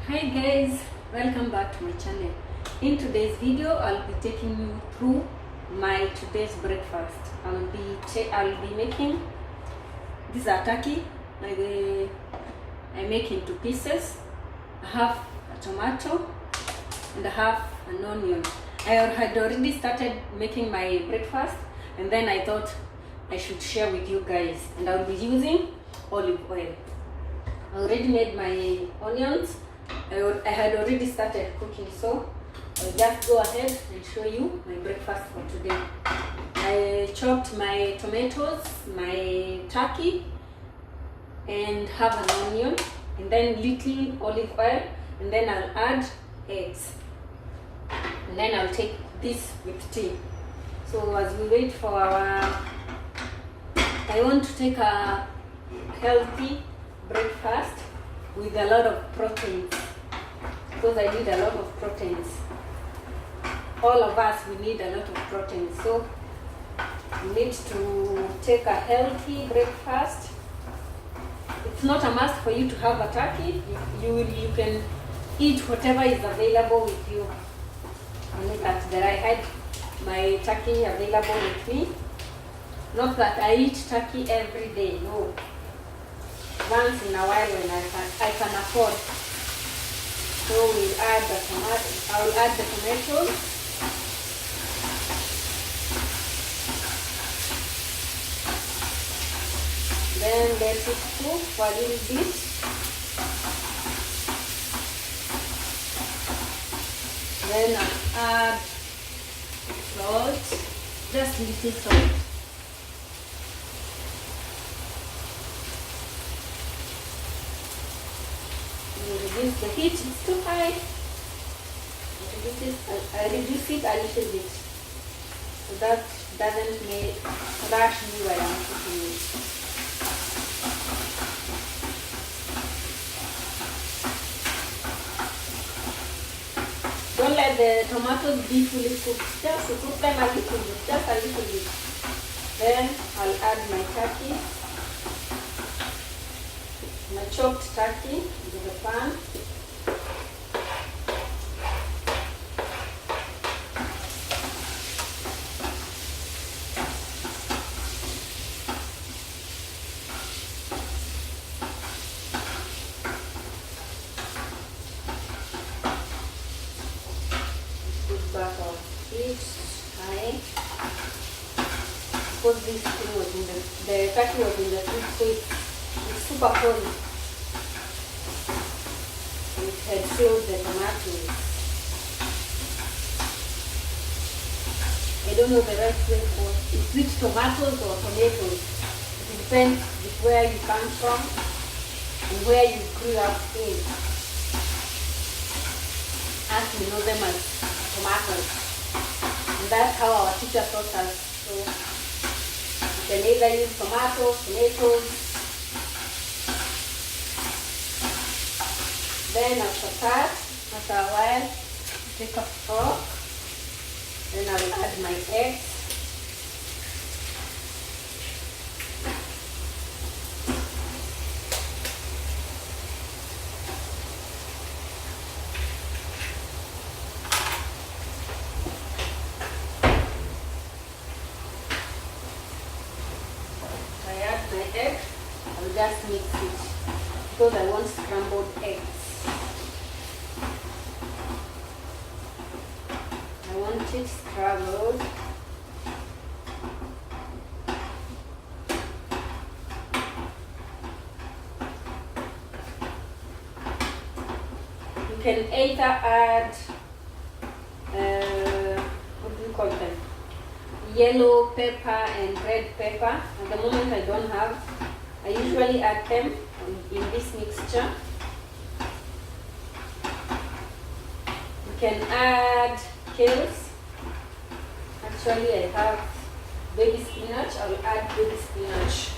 Hi guys, welcome back to my channel. In today's video, I'll be taking you through my today's breakfast. I'll be making this a turkey. I make into pieces. I have a tomato and I have an onion. I had already started making my breakfast, and then I thought I should share with you guys. And I'll be using olive oil. I already made my onions. I had already started cooking, so I'll just go ahead and show you my breakfast for today. I chopped my tomatoes, my turkey, and have an onion, and then little olive oil, and then I'll add eggs, and then I'll take this with tea. So as we wait for our, I want to take a healthy breakfast with a lot of proteins, because I need a lot of proteins. All of us, we need a lot of proteins, so we need to take a healthy breakfast. It's not a must for you to have a turkey. You can eat whatever is available with you. And look at that, I had my turkey available with me. Not that I eat turkey every day, no. Once in a while when I can afford. So we'll add the tomato. I will add the tomatoes. Then let it cook for a little bit. Then I'll add salt, just little salt. Reduce the heat, it's too high. I reduce it a little bit, so that doesn't rush me while I'm cooking it. Don't let the tomatoes be fully cooked, just cook them a little bit, just a little bit. Then I'll add my turkey. My chopped turkey into the pan. Put back our heat high, because this thing was in the turkey was in the fridge, so it's super cold. It had filled the tomatoes. I don't know the right way for is it tomatoes or tomatoes. It depends with where you come from and where you grew up in. As we know them as tomatoes. And that's how our teacher taught us. So you can either use tomatoes. Then after a while, take a fork. Then I will add my eggs. If I add my egg, I will just mix it, because I want scrambled eggs. I want it scrambled. You can either add, what do you call them? Yellow pepper and red pepper. At the moment I don't have. I usually add them in this mixture. You can add kales. Actually, I have baby spinach. I will add baby spinach.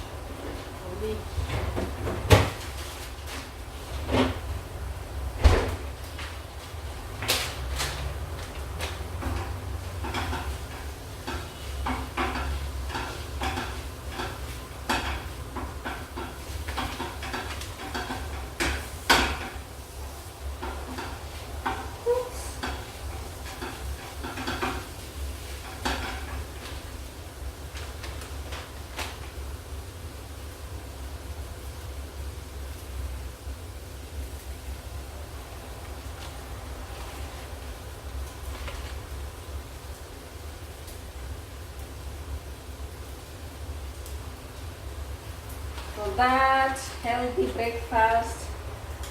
for that healthy breakfast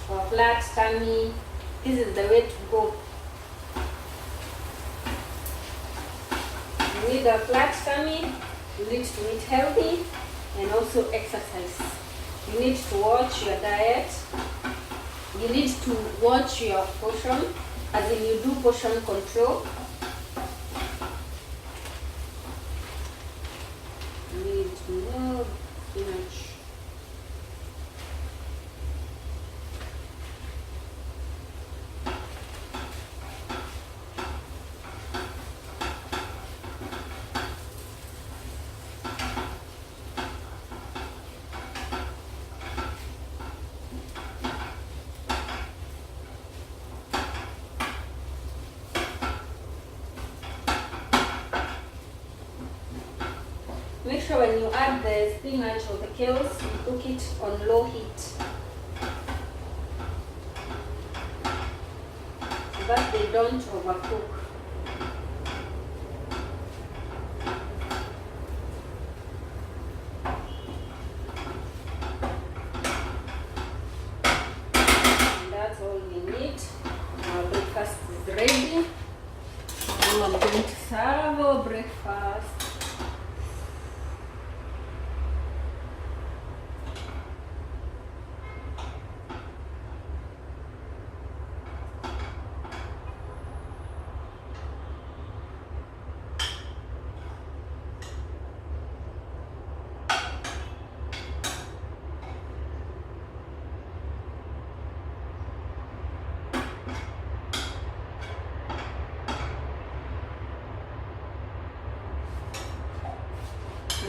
or flat tummy, this is the way to go. You need a flat tummy, you need to eat healthy, and also exercise. You need to watch your diet. You need to watch your portion, as in you do portion control. You need more spinach. Make sure when you add the spinach or the kales, you cook it on low heat so that they don't overcook. And that's all we need. Our breakfast is ready. Now I'm going to serve our breakfast.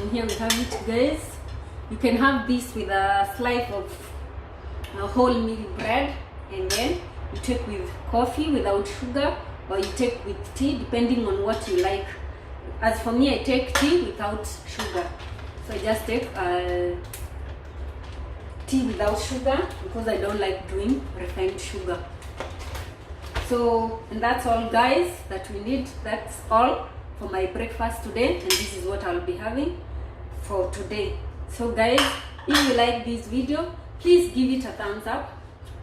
And here we have it, guys. You can have this with a slice of wholemeal bread, and then you take with coffee without sugar, or you take with tea, depending on what you like. As for me, I take tea without sugar. So I just take tea without sugar because I don't like doing refined sugar. So, and that's all, guys, that we need. That's all for my breakfast today, and this is what I'll be having for today. So guys, if you like this video, please give it a thumbs up.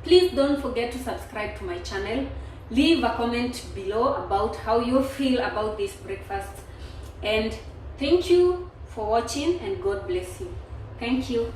Please don't forget to subscribe to my channel. Leave a comment below about how you feel about this breakfast, and thank you for watching, and God bless you. Thank you.